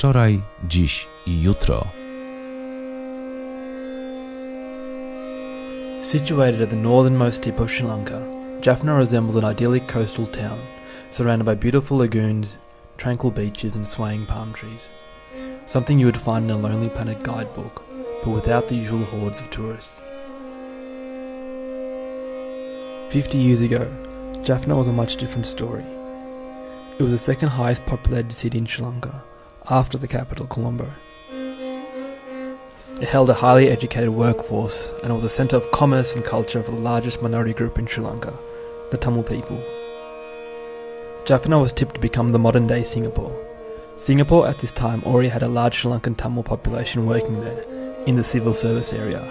wczoraj, dziś i jutro. Situated at the northernmost tip of Sri Lanka, Jaffna resembles an idyllic coastal town, surrounded by beautiful lagoons, tranquil beaches and swaying palm trees. Something you would find in a Lonely Planet guidebook, but without the usual hordes of tourists. 50 years ago, Jaffna was a much different story. It was the second highest populated city in Sri Lanka, after the capital Colombo. It held a highly educated workforce and was a centre of commerce and culture for the largest minority group in Sri Lanka, the Tamil people. Jaffna was tipped to become the modern-day Singapore. Singapore at this time already had a large Sri Lankan Tamil population working there, in the civil service area.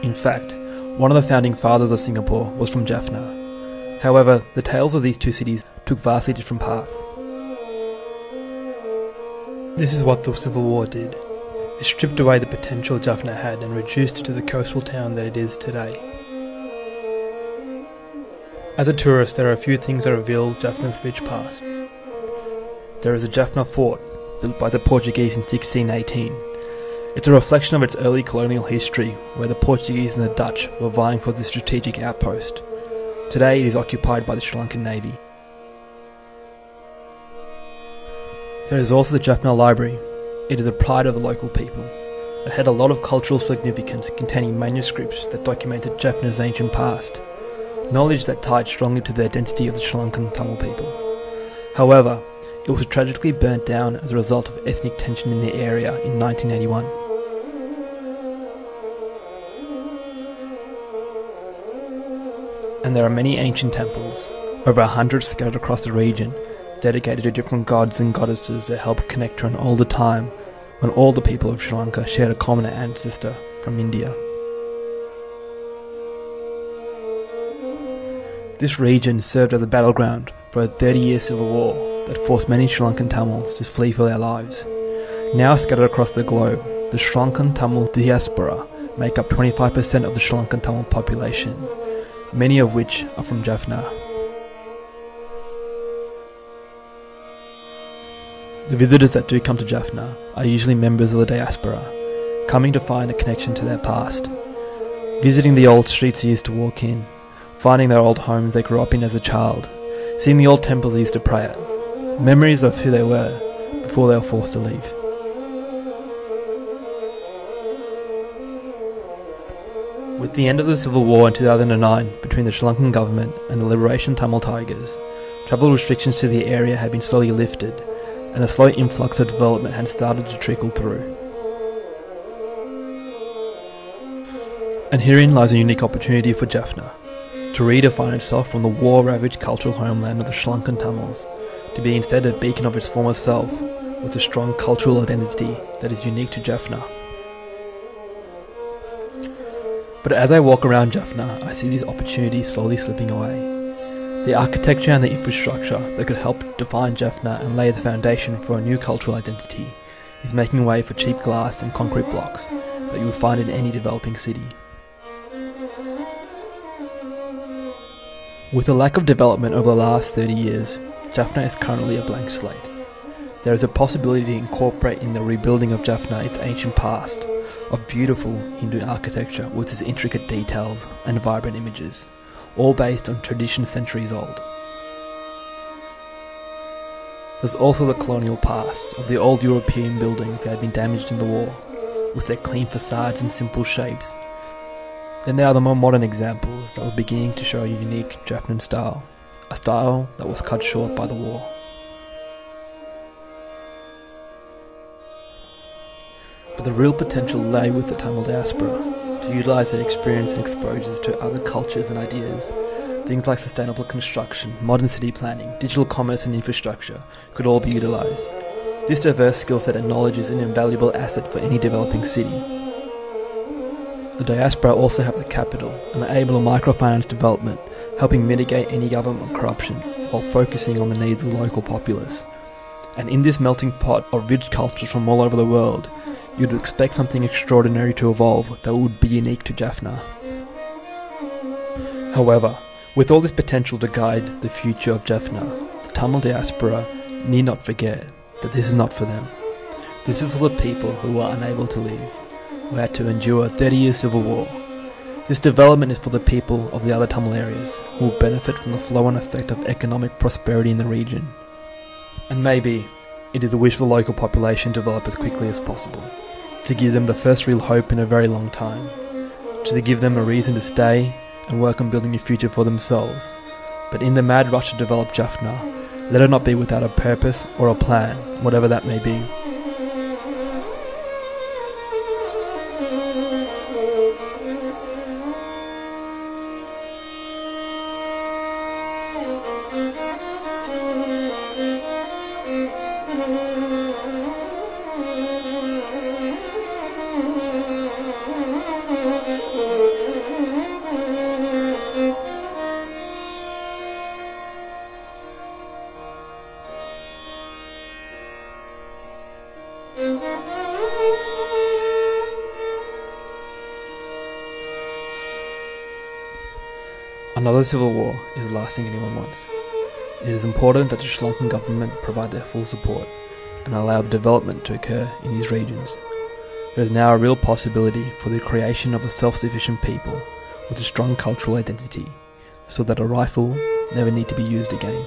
In fact, one of the founding fathers of Singapore was from Jaffna. However, the tales of these two cities took vastly different paths. This is what the Civil War did. It stripped away the potential Jaffna had and reduced it to the coastal town that it is today. As a tourist, there are a few things that reveal Jaffna's rich past. There is the Jaffna Fort, built by the Portuguese in 1618. It's a reflection of its early colonial history, where the Portuguese and the Dutch were vying for this strategic outpost. Today it is occupied by the Sri Lankan Navy. There is also the Jaffna Library. It is the pride of the local people. It had a lot of cultural significance, containing manuscripts that documented Jaffna's ancient past, knowledge that tied strongly to the identity of the Sri Lankan Tamil people. However, it was tragically burnt down as a result of ethnic tension in the area in 1981. And there are many ancient temples, over 100 scattered across the region, dedicated to different gods and goddesses that help connect to an older time when all the people of Sri Lanka shared a common ancestor from India. This region served as a battleground for a 30-year civil war that forced many Sri Lankan Tamils to flee for their lives. Now scattered across the globe, the Sri Lankan Tamil diaspora make up 25% of the Sri Lankan Tamil population, many of which are from Jaffna. The visitors that do come to Jaffna are usually members of the diaspora, coming to find a connection to their past, visiting the old streets they used to walk in, finding their old homes they grew up in as a child, seeing the old temples they used to pray at, memories of who they were before they were forced to leave. With the end of the civil war in 2009 between the Sri Lankan government and the Liberation Tamil Tigers, travel restrictions to the area had been slowly lifted, and a slow influx of development had started to trickle through. And herein lies a unique opportunity for Jaffna, to redefine itself from the war-ravaged cultural homeland of the Sri Lankan Tamils, to be instead a beacon of its former self, with a strong cultural identity that is unique to Jaffna. But as I walk around Jaffna, I see these opportunities slowly slipping away. The architecture and the infrastructure that could help define Jaffna and lay the foundation for a new cultural identity is making way for cheap glass and concrete blocks that you would find in any developing city. With the lack of development over the last 30 years, Jaffna is currently a blank slate. There is a possibility to incorporate in the rebuilding of Jaffna its ancient past of beautiful Hindu architecture with its intricate details and vibrant images, all based on tradition centuries old. There's also the colonial past of the old European buildings that had been damaged in the war, with their clean facades and simple shapes. Then there are the more modern examples that were beginning to show a unique Jaffnan style, a style that was cut short by the war. But the real potential lay with the Tamil diaspora, to utilise their experience and exposures to other cultures and ideas. Things like sustainable construction, modern city planning, digital commerce and infrastructure could all be utilised. This diverse skill set and knowledge is an invaluable asset for any developing city. The diaspora also have the capital and are able to microfinance development, helping mitigate any government corruption while focusing on the needs of the local populace. And in this melting pot of rich cultures from all over the world, you'd expect something extraordinary to evolve that would be unique to Jaffna. However, with all this potential to guide the future of Jaffna, the Tamil diaspora need not forget that this is not for them. This is for the people who were unable to leave, who had to endure a 30-year civil war. This development is for the people of the other Tamil areas, who will benefit from the flow-on effect of economic prosperity in the region. And maybe it is the wish of the local population to develop as quickly as possible, to give them the first real hope in a very long time, to give them a reason to stay and work on building a future for themselves. But in the mad rush to develop Jaffna, let it not be without a purpose or a plan, whatever that may be. Another civil war is the last thing anyone wants. It is important that the Sri Lankan government provide their full support and allow the development to occur in these regions. There is now a real possibility for the creation of a self-sufficient people with a strong cultural identity, so that a rifle never need to be used again.